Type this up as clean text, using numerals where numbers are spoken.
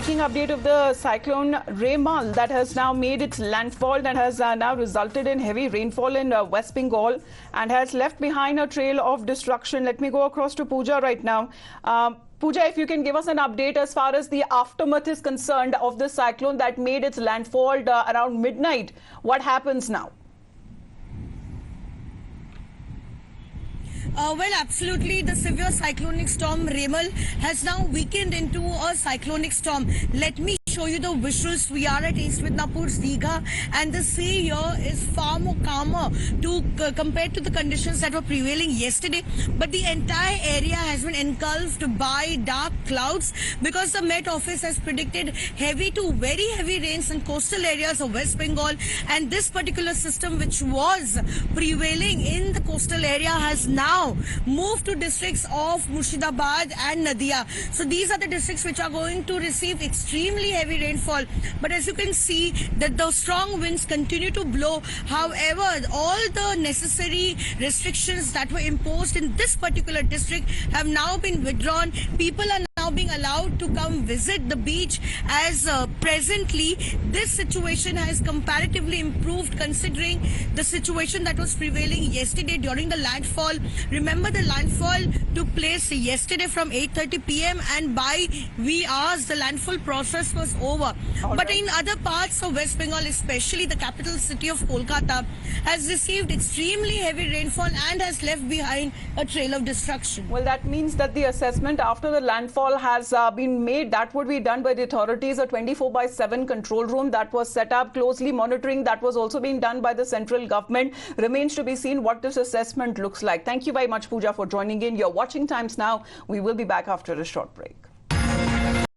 breaking update of the cyclone Remal that has now made its landfall and has now resulted in heavy rainfall in West Bengal and has left behind a trail of destruction. Let me go across to Pooja right now. Pooja, if you can give us an update as far as the aftermath is concerned of the cyclone that made its landfall around midnight. What happens now? Well, absolutely. The severe cyclonic storm Remal has now weakened into a cyclonic storm. Let me show you the visuals. We are at East Midnapur's Digha, and the sea here is far more calmer compared to the conditions that were prevailing yesterday. But the entire area has been engulfed by dark clouds because the Met Office has predicted heavy to very heavy rains in coastal areas of West Bengal, and this particular system, which was prevailing in the coastal area, has now moved to districts of Murshidabad and Nadia. So these are the districts which are going to receive extremely heavy rainfall. But as you can see, that the strong winds continue to blow. However, all the necessary restrictions that were imposed in this particular district have now been withdrawn. People are now being allowed to come visit the beach, as presently this situation has comparatively improved considering the situation that was prevailing yesterday during the landfall. Remember, the landfall took place yesterday from 8:30 p.m. and by wee hours the landfall process was over. But in other parts of West Bengal, especially the capital city of Kolkata, has received extremely heavy rainfall and has left behind a trail of destruction. Well, that means that the assessment after the landfall has been made. That would be done by the authorities. A 24/7 control room that was set up, closely monitoring, that was also being done by the central government. Remains to be seen what this assessment looks like. Thank you very much, Pooja, for joining in. You're watching Times Now. We will be back after a short break.